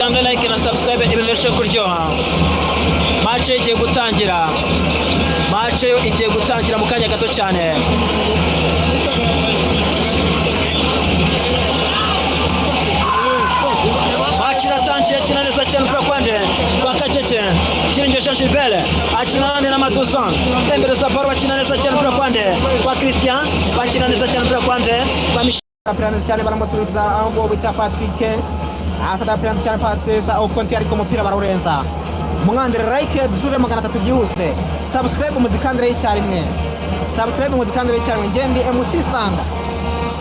Kanda like na subscribe ibintu kuryoha. Match igiye gutangira. Match igiye gutangira mu kanya gato cyane. Match iratangiye kina neza cyane kwa kwande. Kwa Kacece. Kirengesha Gilbert. Akina na Matusan. Tembereza baro bakina neza cyane kwa kwande. Kwa Christian. Bakina neza cyane kwa kwande. Kwa Michel cyane baramusubiza aho bita Patrick. Afata penalty cyane passes au konti ariko umupira barawurenza. Mwandire like duzure 300 byihuse. Subscribe muzikandire y'icyarimwe. Subscribe muzikandire y'icyarimwe ngendi MC Sanga.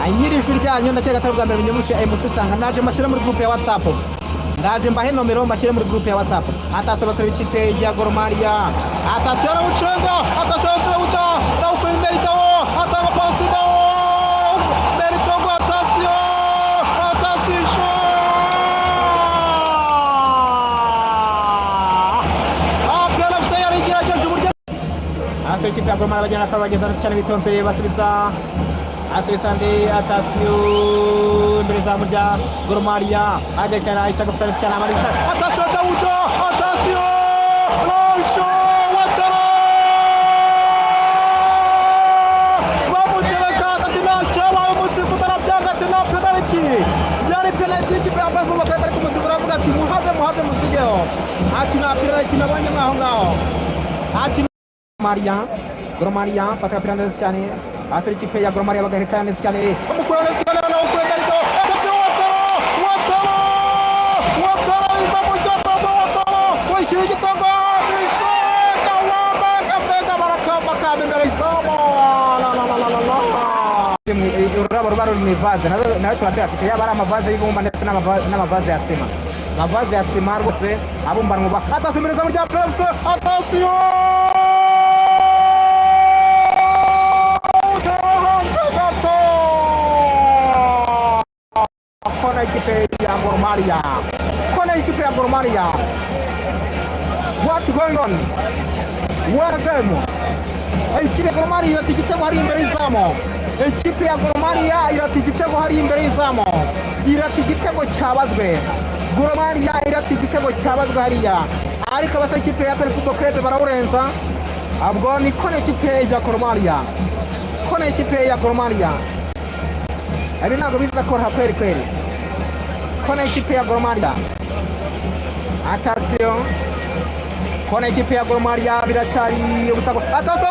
Anyirijwe ryanyu ndakeka atari bwa mbere binyemushe MC Sanga naje mashire muri group ya WhatsApp. Ndaje mbahe nomero mashire muri group ya WhatsApp. Atasaba sere bicipe ya Gor Mahia. Atasaba muchenga, atasaba Claudio, Rafael Merito, atanga pasi bao. Merito atasio. Atasisho. Kita Gor Mahia bajana kabageza cyane bitonse basubiza asubisande Atasio mbere murya Gor Mahia adekana itagufata cyane amarisha Atasio Daudo Atasio Lonsho Watara bamutereka atina chama umusifu tarabyanga atina penalty yari penalty kipe abavu bakari kumusifu ravuga ati muhave musigeho atina penalty nabonye ngaho ati Gor Mahia pata penalty cyane atari kipe ya Gor Mahia bagarekana cyane umukuru cyane na ukwenda ariko Watara izamujata Watara wikiri gitogo bishaka waba kapeka barakamba kabembere isomo urabo ni vaze nawe turatera afite yaba amavaze y'ibumba ndetse n'amavaze ya sima amavaze ya sima rwose abumba ngo atasimereza mu rya prefs Atasio kona ikipe ya Gor Mahia. What going on? What a game. Ikipe ya Gor Mahia iratigitego hari imbere y'izamo. Ikipe ya Gor Mahia iratigitego hari imbere y'izamo. Iratigitego cyabazwe. Gor Mahia iratigitego cyabazwe hariya. Ariko abasa ikipe ya Football Club barawurenza. Abwo ni kona ikipe ya Gor Mahia. Kona ikipe ya Gor Mahia. Ari ntabwo biza kora kweli. Kona ikipe ya Gor Mahia. Atasio. Kona ikipe ya Gor Mahia biracyari ubusako. Atasio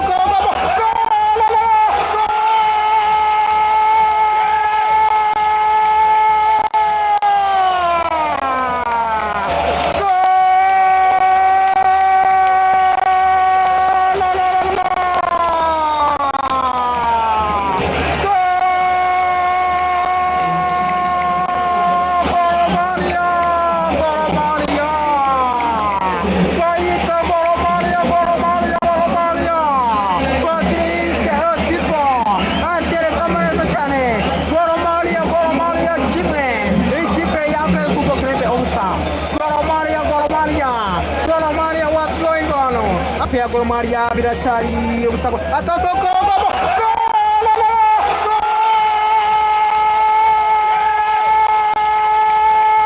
Gor Mahia biracyari ubusako. Atasoko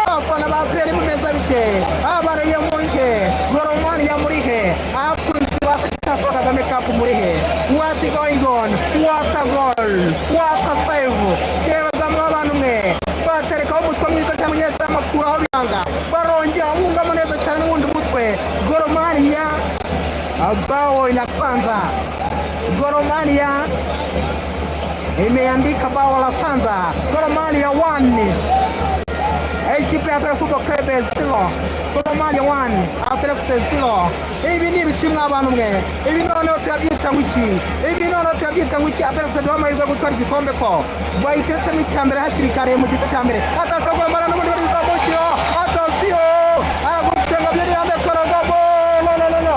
afana baperi mumeza bite abaraye murihe Gor Mahia murihe akurisi basaka Kagame Cup murihe what going on what a goal what a save cyebagamo abantu mwe batereka umutwe mwiza cyane yesa makuru aho banga barongera bungamo neza cyane wundi mutwe Gor Mahia bao la kwanza. Gor Mahia imeandika bao la kwanza. Gor Mahia 1. Ikipe ya Football Club 0. Gor Mahia 1. Atletico 0. Ibi ni bicimwa abantu mwe. Ibi noneho turabyita ngwiki. Atletico bamahirwe gutwara igikombe ko. Bayitetse mu cyambere hakiri kare mu gice cyambere. Atasoko Gor Mahia n'ubundi bizamukiro. Atasio. Aragucenga byari yambe korogo.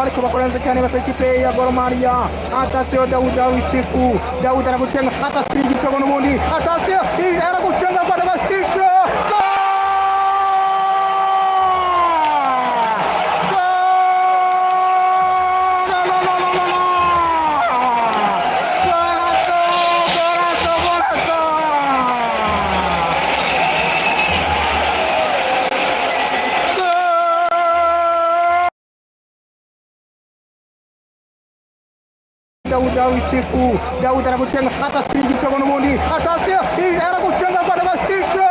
Ariko bakoranze cyane basa ikipe ya Gor Mahia. Atasio Dauda wisifu. Dauda aragucenga. Atasio igitego n'ubundi. Atasio aragucenga kwa batisho. Gol! Dawi Sifu. Daudi anakuchenga hata singi kutoka n'ubundi. Atasiyo arakuchenga kwa Isho.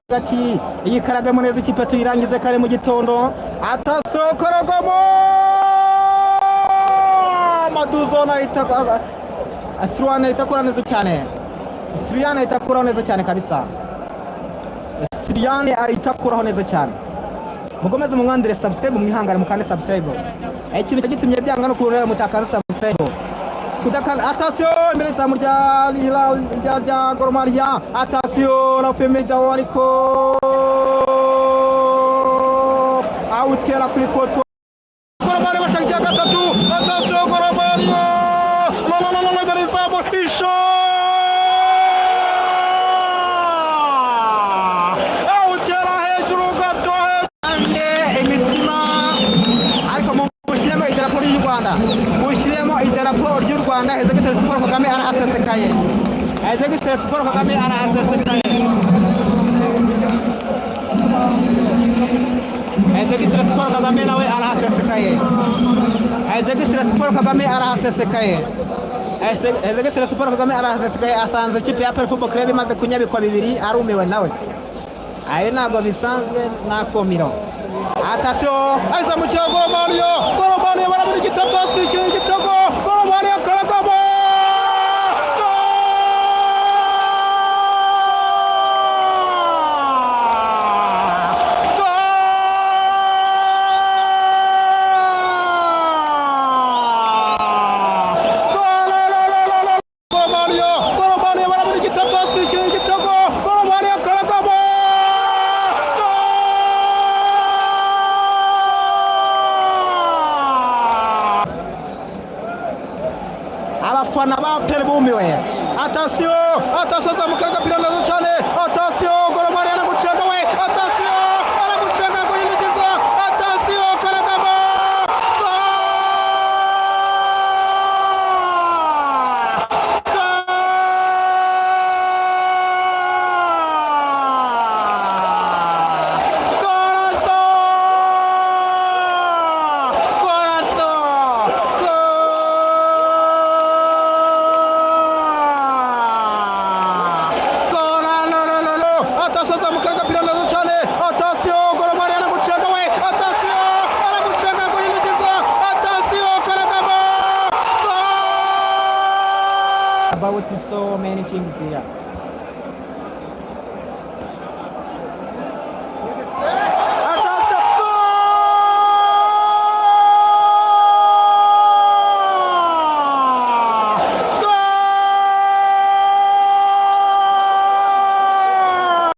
Gati yikaragamo neza ikipe tuyirangize kare mu gitondo. Atasokoragamo. Maduzona itaka Asruana itakora neza cyane. Siriane itakora neza cyane kabisa. Siriane itakora neza cyane. Mukomeze mumwandire subscribe mwihangane mukande subscribe. Ikintu gitumye byanga no kurura mutakana subscribe. Kudakan attention imbere sa murya ya Gor Mahia. Attention na Femi Dawariko. Autera kuri koto. Gor Mahia bashaka gatatu. Attention Gor Mahia. No Belisamo Isho. Autera hejuru gato. Ande imitima. Ariko mu bushyiremo idarapo ry'u Rwanda. Bushyiremo idarapo ry'u Rwanda. Ezekiel Sport Kagame arahasesekaye. Ezekiel Sport Kagame arahasesekaye. Ezekiel Sport Kagame nawe arahasesekaye. Ezekiel Sport Kagame arahasesekaye. Ezekiel Sport Kagame arahasesekaye asanze ikipe ya APR Football Club imaze kunyabikwa bibiri arumiwe nawe. Ayo ntabwo bisanzwe nakomiro. Attention, aiza mu cyago Gor Mahia barabura igitego cy'icyo gitego Gor Mahia karagamo. Abafana ba APR bumiwe. Attention zamukaga pirana cyane. Attention Gor Mahia anagucenga we. Attention anagucenga ko yinjiza. Attention karagamo. About so many things here.